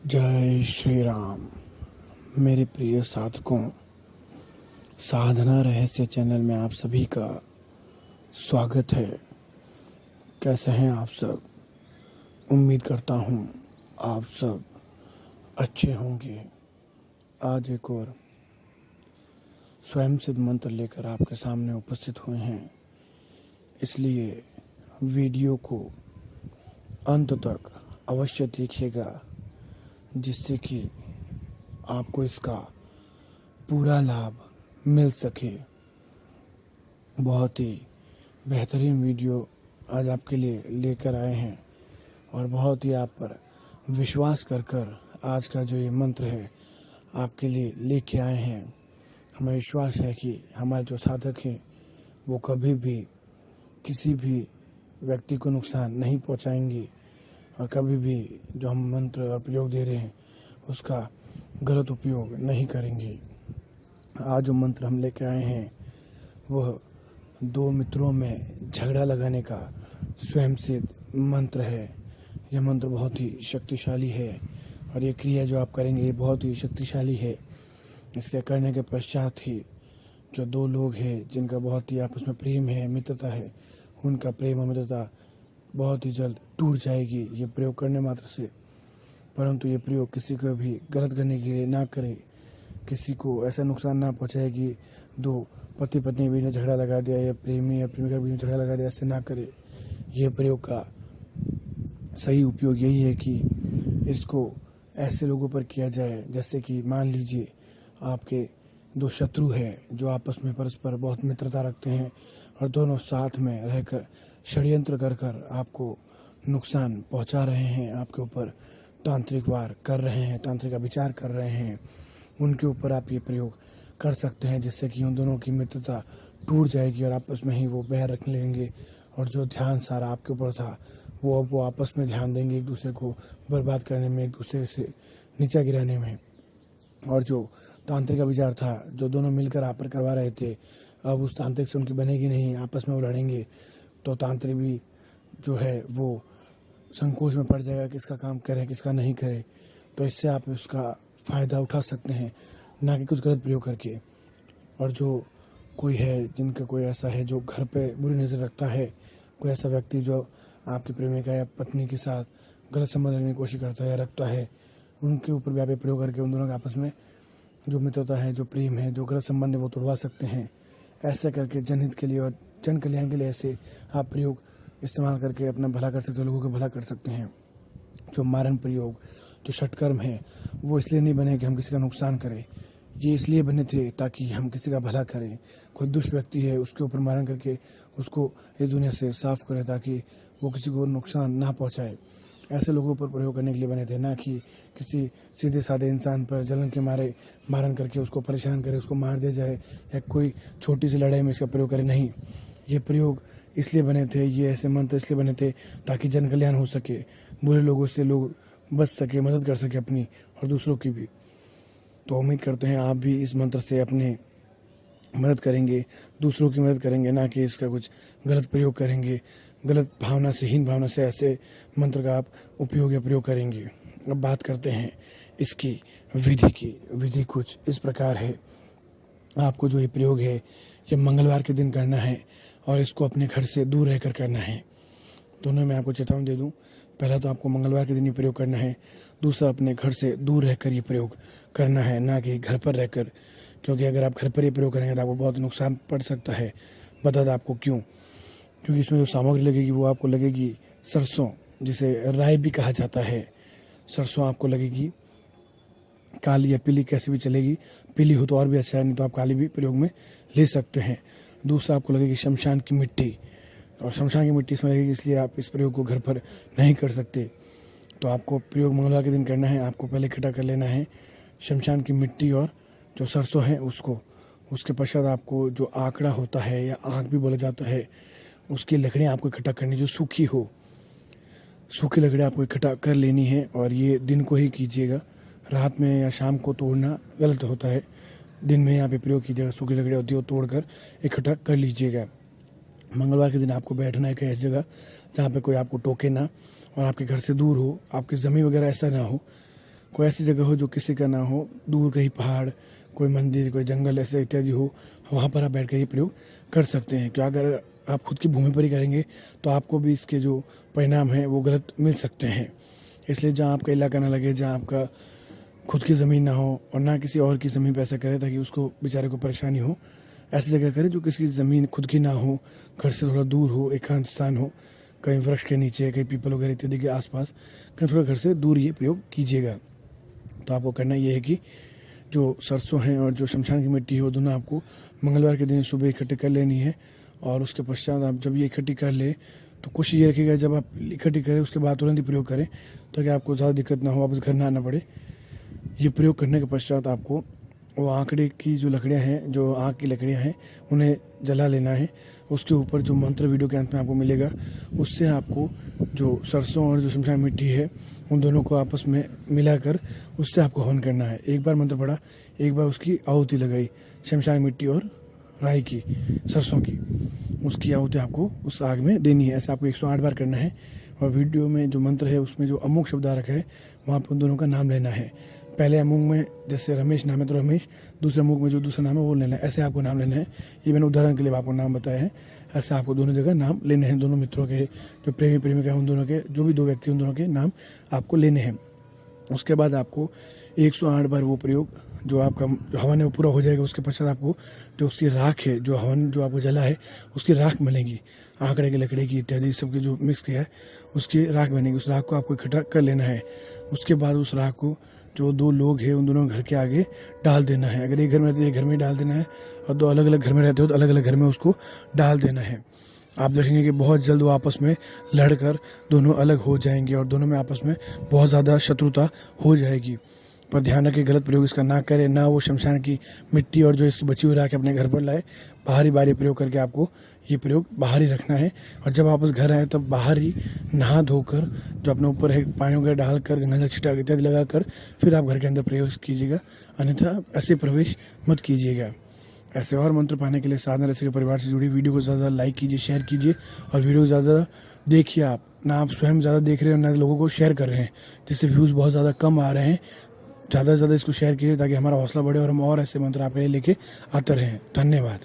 जय श्री राम। मेरे प्रिय साधकों, साधना रहस्य चैनल में आप सभी का स्वागत है। कैसे हैं आप सब? उम्मीद करता हूँ आप सब अच्छे होंगे। आज एक और स्वयं सिद्ध मंत्र लेकर आपके सामने उपस्थित हुए हैं, इसलिए वीडियो को अंत तक अवश्य देखिएगा, जिससे कि आपको इसका पूरा लाभ मिल सके। बहुत ही बेहतरीन वीडियो आज आपके लिए लेकर आए हैं और बहुत ही आप पर विश्वास कर आज का जो ये मंत्र है आपके लिए लेके आए हैं। हमें विश्वास है कि हमारे जो साधक हैं वो कभी भी किसी भी व्यक्ति को नुकसान नहीं पहुंचाएंगे और कभी भी जो हम मंत्र और प्रयोग दे रहे हैं उसका गलत उपयोग नहीं करेंगे। आज जो मंत्र हम लेके आए हैं वह दो मित्रों में झगड़ा लगाने का स्वयं सिद्ध मंत्र है। यह मंत्र बहुत ही शक्तिशाली है और ये क्रिया जो आप करेंगे ये बहुत ही शक्तिशाली है। इसके करने के पश्चात ही जो दो लोग हैं जिनका बहुत ही आपस में प्रेम है, मित्रता है, उनका प्रेम और मित्रता बहुत ही जल्द टूट जाएगी ये प्रयोग करने मात्र से। परंतु ये प्रयोग किसी को भी गलत करने के लिए ना करें, किसी को ऐसा नुकसान ना पहुंचाए कि दो पति पत्नी भी ने झगड़ा लगा दिया या प्रेमी या प्रेमिका भी ने झगड़ा लगा दिया, ऐसे ना करें। यह प्रयोग का सही उपयोग यही है कि इसको ऐसे लोगों पर किया जाए जैसे कि मान लीजिए आपके दो शत्रु हैं जो आपस में परस्पर बहुत मित्रता रखते हैं और दोनों साथ में रहकर षड्यंत्र कर आपको नुकसान पहुंचा रहे हैं, आपके ऊपर तांत्रिक वार कर रहे हैं, तांत्रिक विचार कर रहे हैं। उनके ऊपर आप ये प्रयोग कर सकते हैं जिससे कि उन दोनों की मित्रता टूट जाएगी और आपस में ही वो बैर रखने लगेंगे और जो ध्यान सारा आपके ऊपर था वो आपस में ध्यान देंगे, एक दूसरे को बर्बाद करने में, एक दूसरे से नीचा गिराने में। और जो तांत्रिक का विचार था जो दोनों मिलकर आप पर करवा रहे थे, अब उस तांत्रिक से उनकी बनेगी नहीं, आपस में वो लड़ेंगे तो तांत्रिक भी जो है वो संकोच में पड़ जाएगा, किसका काम करे किसका नहीं करे। तो इससे आप उसका फ़ायदा उठा सकते हैं, ना कि कुछ गलत प्रयोग करके। और जो कोई है जिनका कोई ऐसा है जो घर पे बुरी नज़र रखता है, कोई ऐसा व्यक्ति जो आपकी प्रेमिका या पत्नी के साथ गलत संबंध रखने की कोशिश करता है या रखता है, उनके ऊपर भी आप ये प्रयोग करके उन दोनों के आपस में जो मित्रता है, जो प्रेम है, जो गलत संबंध है वो तोड़वा सकते हैं। ऐसे करके जनहित के लिए और जन कल्याण के लिए ऐसे आप प्रयोग इस्तेमाल करके अपना भला कर सकते हो, लोगों का भला कर सकते हैं। जो मारण प्रयोग, जो षटकर्म है, वो इसलिए नहीं बने कि हम किसी का नुकसान करें, ये इसलिए बने थे ताकि हम किसी का भला करें। कोई दुष्ट व्यक्ति है उसके ऊपर मारण करके उसको इस दुनिया से साफ करें ताकि वो किसी को नुकसान ना पहुंचाए। ऐसे लोगों पर प्रयोग करने के लिए बने थे, ना कि किसी सीधे साधे इंसान पर जलन के मारे मारण करके उसको परेशान करे, उसको मार दिया जाए या कोई छोटी सी लड़ाई में इसका प्रयोग करे। नहीं, ये प्रयोग इसलिए बने थे, ये ऐसे मंत्र इसलिए बने थे ताकि जन कल्याण हो सके, बुरे लोगों से लोग बच सके, मदद कर सके अपनी और दूसरों की भी। तो उम्मीद करते हैं आप भी इस मंत्र से अपने मदद करेंगे, दूसरों की मदद करेंगे, ना कि इसका कुछ गलत प्रयोग करेंगे, गलत भावना से, हीन भावना से ऐसे मंत्र का आप उपयोग या प्रयोग करेंगे। अब बात करते हैं इसकी विधि की। विधि कुछ इस प्रकार है। आपको जो ये प्रयोग है ये मंगलवार के दिन करना है और इसको अपने घर से दूर रहकर करना है। दोनों में आपको चेतावनी दे दूं, पहला तो आपको मंगलवार के दिन ये प्रयोग करना है, दूसरा अपने घर से दूर रहकर ये प्रयोग करना है, ना कि घर पर रहकर। क्योंकि अगर आप घर पर ये प्रयोग करेंगे तो आपको बहुत नुकसान पड़ सकता है। बता दें आपको क्यों। क्योंकि इसमें जो सामग्री लगेगी वो आपको लगेगी सरसों, जिसे राई भी कहा जाता है। सरसों आपको लगेगी, काली या पीली कैसी भी चलेगी, पीली हो तो और भी अच्छा है, नहीं तो आप काली भी प्रयोग में ले सकते हैं। दूसरा आपको लगेगी शमशान की मिट्टी, और शमशान की मिट्टी इसमें लगेगी, इसलिए आप इस प्रयोग को घर पर नहीं कर सकते। तो आपको प्रयोग मंगलवार के दिन करना है। आपको पहले इकट्ठा कर लेना है शमशान की मिट्टी और जो सरसों है उसको। उसके पश्चात आपको जो आंकड़ा होता है या आँख भी बोला जाता है, उसकी लकड़ियाँ आपको इकट्ठा करनी, जो सूखी हो, सूखी लकड़ियाँ आपको इकट्ठा कर लेनी है। और ये दिन को ही कीजिएगा, रात में या शाम को तोड़ना गलत होता है। दिन में यहाँ पे प्रयोग कीजिएगा, सूखी लकड़ियाँ होती है वो तोड़ कर इकट्ठा कर लीजिएगा। मंगलवार के दिन आपको बैठना है कहीं ऐसी जगह जहाँ पे कोई आपको टोके ना और आपके घर से दूर हो, आपकी ज़मीन वगैरह ऐसा ना हो, कोई ऐसी जगह हो जो किसी का ना हो, दूर कहीं पहाड़, कोई मंदिर, कोई जंगल ऐसे इत्यादि हो, वहाँ पर आप बैठ कर ये प्रयोग कर सकते हैं। क्यों अगर आप खुद की भूमि पर ही करेंगे तो आपको भी इसके जो परिणाम हैं वो गलत मिल सकते हैं। इसलिए जहाँ आपका इलाका ना लगे, जहाँ आपका खुद की ज़मीन ना हो और ना किसी और की ज़मीन पर ऐसा करें ताकि उसको बेचारे को परेशानी हो, ऐसी जगह करें जो किसी की ज़मीन खुद की ना हो, घर से थोड़ा दूर हो, एकांत स्थान हो, कहीं वृक्ष के नीचे, कहीं पीपल वगैरह इत्यादि के आसपास, कहीं थोड़ा घर से दूर ये प्रयोग कीजिएगा। तो आपको करना ये है कि जो सरसों हैं और जो शमशान की मिट्टी है वो दोनों आपको मंगलवार के दिन सुबह इकट्ठे कर लेनी है। और उसके पश्चात आप जब ये इकट्ठी कर ले तो कोशिश ये रखिएगा जब आप इकट्ठी करें उसके बाद तुरंत ही प्रयोग करें ताकि आपको ज़्यादा दिक्कत ना हो, वापस घर ना आना पड़े। ये प्रयोग करने के पश्चात आपको वो आंकड़े की जो लकड़ियाँ हैं, जो आग की लकड़ियाँ हैं, उन्हें जला लेना है। उसके ऊपर जो मंत्र वीडियो के अंत में आपको मिलेगा, उससे आपको जो सरसों और जो शमशान मिट्टी है उन दोनों को आपस में मिलाकर उससे आपको हवन करना है। एक बार मंत्र पढ़ा, एक बार उसकी आहुति लगाई, शमशान मिट्टी और राई की, सरसों की, उसकी आहुति आपको उस आग में देनी है। ऐसा आपको 108 बार करना है। और वीडियो में जो मंत्र है उसमें जो अमुक शब्द आ रखा है वहाँ पर उन दोनों का नाम लेना है। पहले अमुक में जैसे रमेश नाम है तो रमेश, दूसरे अमुक में जो दूसरा नाम है वो लेना है। ऐसे आपको नाम लेना है। ये मैंने उदाहरण के लिए आपको नाम बताया है। ऐसे आपको दोनों जगह नाम लेने हैं। दोनों मित्रों के, जो प्रेमी प्रेमिका हैं उन दोनों के, जो भी दो व्यक्ति उन दोनों के नाम आपको लेने हैं। उसके बाद आपको 108 बार वो प्रयोग जो आपका हवन है वो पूरा हो जाएगा। उसके पश्चात आपको जो उसकी राख है, जो हवन जो आपको जला है उसकी राख बनेगी, आंकड़े की लकड़ी की इत्यादि सबके जो मिक्स किया है उसकी राख बनेगी। उस राख को आपको इकट्ठा कर लेना है। उसके बाद उस राख को जो दो लोग हैं उन दोनों घर के आगे डाल देना है। अगर एक घर में रहते हैं एक घर में डाल देना है, और दो अलग अलग घर में रहते हो तो अलग अलग घर में उसको डाल देना है। आप देखेंगे कि बहुत जल्द वो आपस में लड़कर दोनों अलग हो जाएंगे और दोनों में आपस में बहुत ज़्यादा शत्रुता हो जाएगी। पर ध्यान रखें गलत प्रयोग इसका ना करें, ना वो शमशान की मिट्टी और जो इसकी बची हुई राख अपने घर पर लाए। बाहरी बाहरी प्रयोग करके आपको ये प्रयोग बाहर ही रखना है। और जब वापस घर आए तब बाहर ही नहा धोकर जो अपने ऊपर है पानी वगैरह डालकर, नजर छिटा इत्यादि लगाकर फिर आप घर के अंदर प्रयोग कीजिएगा, अन्यथा ऐसे प्रवेश मत कीजिएगा। ऐसे और मंत्र पाने के लिए साधना रहस्य के परिवार से जुड़ी वीडियो को ज़्यादा लाइक कीजिए, शेयर कीजिए और वीडियो को ज़्यादा देखिए। आप ना आप स्वयं ज़्यादा देख रहे हैं ना लोगों को शेयर कर रहे हैं, जिससे व्यूज़ बहुत ज़्यादा कम आ रहे हैं। ज़्यादा से ज़्यादा इसको शेयर कीजिए ताकि हमारा हौसला बढ़े और हम और ऐसे मंत्र आपके लिए लेके आते रहें। धन्यवाद।